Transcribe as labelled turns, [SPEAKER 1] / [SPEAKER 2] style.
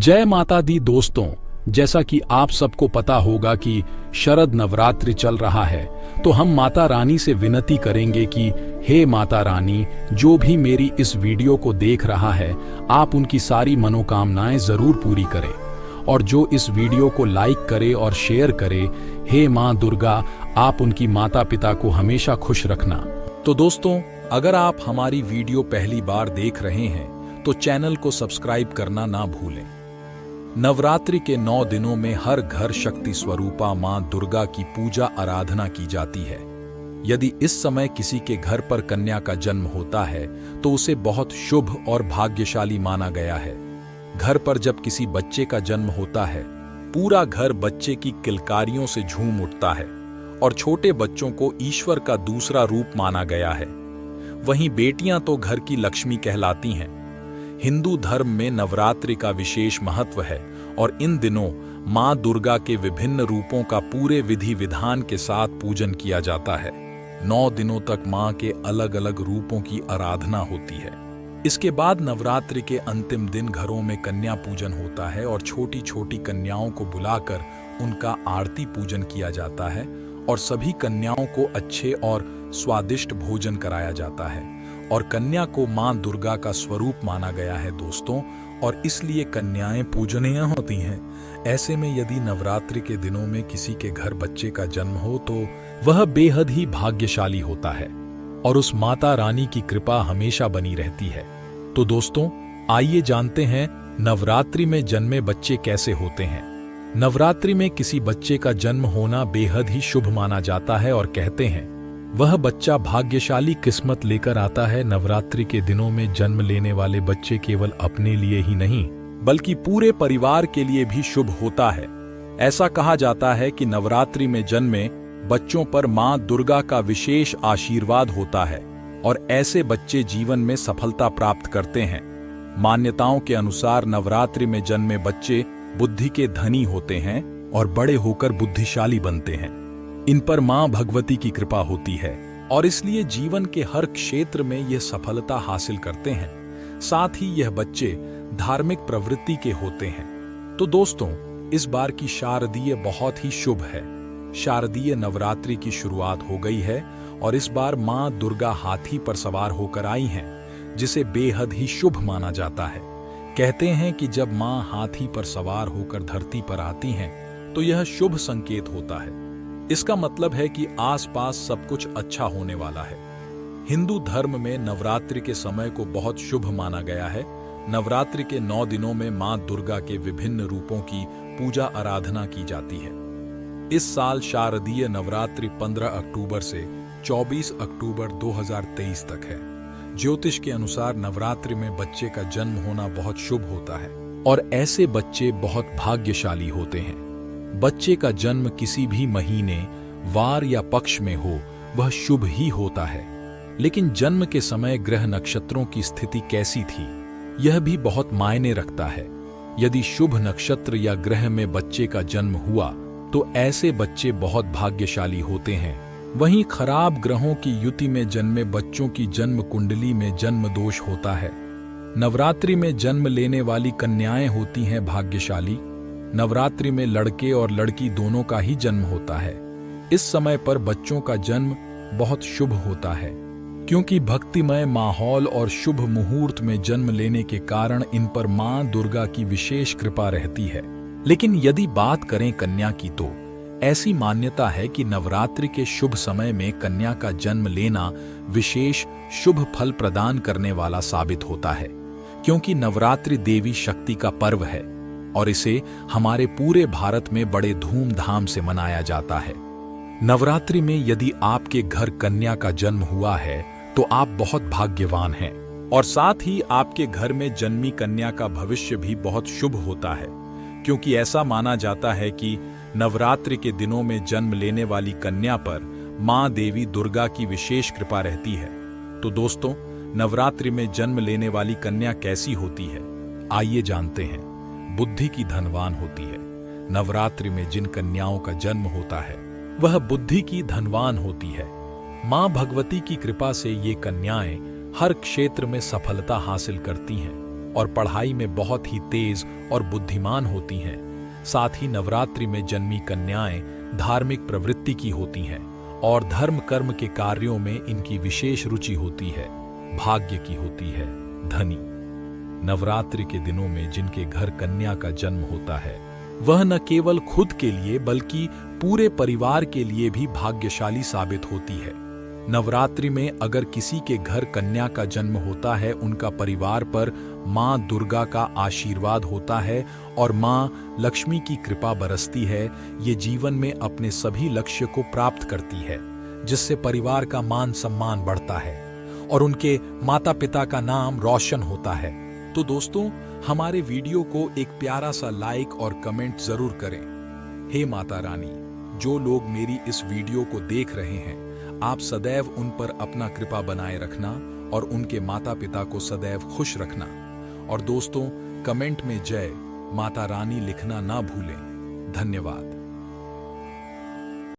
[SPEAKER 1] जय माता दी दोस्तों, जैसा कि आप सबको पता होगा कि शरद नवरात्रि चल रहा है, तो हम माता रानी से विनती करेंगे कि हे माता रानी, जो भी मेरी इस वीडियो को देख रहा है, आप उनकी सारी मनोकामनाएं जरूर पूरी करें। और जो इस वीडियो को लाइक करे और शेयर करे, हे माँ दुर्गा, आप उनकी माता पिता को हमेशा खुश रखना। तो दोस्तों, अगर आप हमारी वीडियो पहली बार देख रहे हैं तो चैनल को सब्सक्राइब करना ना भूलें। नवरात्रि के 9 दिनों में हर घर शक्ति स्वरूपा मां दुर्गा की पूजा आराधना की जाती है। यदि इस समय किसी के घर पर कन्या का जन्म होता है तो उसे बहुत शुभ और भाग्यशाली माना गया है। घर पर जब किसी बच्चे का जन्म होता है, पूरा घर बच्चे की किलकारियों से झूम उठता है और छोटे बच्चों को ईश्वर का दूसरा रूप माना गया है। वहीं बेटियां तो घर की लक्ष्मी कहलाती हैं। हिंदू धर्म में नवरात्रि का विशेष महत्व है और इन दिनों मां दुर्गा के विभिन्न रूपों का पूरे विधि विधान के साथ पूजन किया जाता है। 9 दिनों तक मां के अलग अलग रूपों की आराधना होती है। इसके बाद नवरात्रि के अंतिम दिन घरों में कन्या पूजन होता है और छोटी छोटी कन्याओं को बुलाकर उनका आरती पूजन किया जाता है और सभी कन्याओं को अच्छे और स्वादिष्ट भोजन कराया जाता है। और कन्या को मां दुर्गा का स्वरूप माना गया है दोस्तों, और इसलिए कन्याएं पूजनीय होती हैं। ऐसे में यदि नवरात्रि के दिनों में किसी के घर बच्चे का जन्म हो तो वह बेहद ही भाग्यशाली होता है और उस माता रानी की कृपा हमेशा बनी रहती है। तो दोस्तों, आइए जानते हैं नवरात्रि में जन्मे बच्चे कैसे होते हैं। नवरात्रि में किसी बच्चे का जन्म होना बेहद ही शुभ माना जाता है और कहते हैं वह बच्चा भाग्यशाली किस्मत लेकर आता है। नवरात्रि के दिनों में जन्म लेने वाले बच्चे केवल अपने लिए ही नहीं बल्कि पूरे परिवार के लिए भी शुभ होता है। ऐसा कहा जाता है कि नवरात्रि में जन्मे बच्चों पर मां दुर्गा का विशेष आशीर्वाद होता है और ऐसे बच्चे जीवन में सफलता प्राप्त करते हैं। मान्यताओं के अनुसार नवरात्रि में जन्मे बच्चे बुद्धि के धनी होते हैं और बड़े होकर बुद्धिशाली बनते हैं। इन पर मां भगवती की कृपा होती है और इसलिए जीवन के हर क्षेत्र में यह सफलता हासिल करते हैं। साथ ही यह बच्चे धार्मिक प्रवृत्ति के होते हैं। तो दोस्तों, इस बार की शारदीय बहुत ही शुभ है। शारदीय नवरात्रि की शुरुआत हो गई है और इस बार मां दुर्गा हाथी पर सवार होकर आई हैं, जिसे बेहद ही शुभ माना जाता है। कहते हैं कि जब मां हाथी पर सवार होकर धरती पर आती हैं तो यह शुभ संकेत होता है। इसका मतलब है कि आसपास सब कुछ अच्छा होने वाला है। हिंदू धर्म में नवरात्रि के समय को बहुत शुभ माना गया है। नवरात्रि के 9 दिनों में मां दुर्गा के विभिन्न रूपों की पूजा आराधना की जाती है। इस साल शारदीय नवरात्रि 15 अक्टूबर से 24 अक्टूबर 2023 तक है। ज्योतिष के अनुसार नवरात्रि में बच्चे का जन्म होना बहुत शुभ होता है और ऐसे बच्चे बहुत भाग्यशाली होते हैं। बच्चे का जन्म किसी भी महीने, वार या पक्ष में हो, वह शुभ ही होता है। लेकिन जन्म के समय ग्रह नक्षत्रों की स्थिति कैसी थी, यह भी बहुत मायने रखता है। यदि शुभ नक्षत्र या ग्रह में बच्चे का जन्म हुआ तो ऐसे बच्चे बहुत भाग्यशाली होते हैं। वहीं खराब ग्रहों की युति में जन्मे बच्चों की जन्म कुंडली में जन्म दोष होता है। नवरात्रि में जन्म लेने वाली कन्याएं होती हैं भाग्यशाली। नवरात्रि में लड़के और लड़की दोनों का ही जन्म होता है। इस समय पर बच्चों का जन्म बहुत शुभ होता है, क्योंकि भक्तिमय माहौल और शुभ मुहूर्त में जन्म लेने के कारण इन पर मां दुर्गा की विशेष कृपा रहती है। लेकिन यदि बात करें कन्या की तो ऐसी मान्यता है कि नवरात्रि के शुभ समय में कन्या का जन्म लेना विशेष शुभ फल प्रदान करने वाला साबित होता है, क्योंकि नवरात्रि देवी शक्ति का पर्व है और इसे हमारे पूरे भारत में बड़े धूमधाम से मनाया जाता है। नवरात्रि में यदि आपके घर कन्या का जन्म हुआ है तो आप बहुत भाग्यवान हैं और साथ ही आपके घर में जन्मी कन्या का भविष्य भी बहुत शुभ होता है, क्योंकि ऐसा माना जाता है कि नवरात्रि के दिनों में जन्म लेने वाली कन्या पर मां देवी दुर्गा की विशेष कृपा रहती है। तो दोस्तों, नवरात्रि में जन्म लेने वाली कन्या कैसी होती है, आइए जानते हैं। बुद्धि की धनवान होती है। नवरात्रि में जिन कन्याओं का जन्म होता है वह बुद्धि की धनवान होती है। मां भगवती की कृपा से ये कन्याएं हर क्षेत्र में सफलता हासिल करती हैं और पढ़ाई में बहुत ही तेज और बुद्धिमान होती हैं। साथ ही नवरात्रि में जन्मी कन्याएं धार्मिक प्रवृत्ति की होती हैं और धर्म कर्म के कार्यों में इनकी विशेष रुचि होती है, भाग्य की होती है, धनी। नवरात्रि के दिनों में जिनके घर कन्या का जन्म होता है वह न केवल खुद के लिए बल्कि पूरे परिवार के लिए भी भाग्यशाली साबित होती है। नवरात्रि में अगर किसी के घर कन्या का जन्म होता है, उनका परिवार पर मां दुर्गा का आशीर्वाद होता है और मां लक्ष्मी की कृपा बरसती है। ये जीवन में अपने सभी लक्ष्य को प्राप्त करती है, जिससे परिवार का मान सम्मान बढ़ता है और उनके माता पिता का नाम रोशन होता है। तो दोस्तों, हमारे वीडियो को एक प्यारा सा लाइक और कमेंट जरूर करें। हे माता रानी, जो लोग मेरी इस वीडियो को देख रहे हैं, आप सदैव उन पर अपना कृपा बनाए रखना और उनके माता पिता को सदैव खुश रखना। और दोस्तों, कमेंट में जय माता रानी लिखना ना भूलें। धन्यवाद।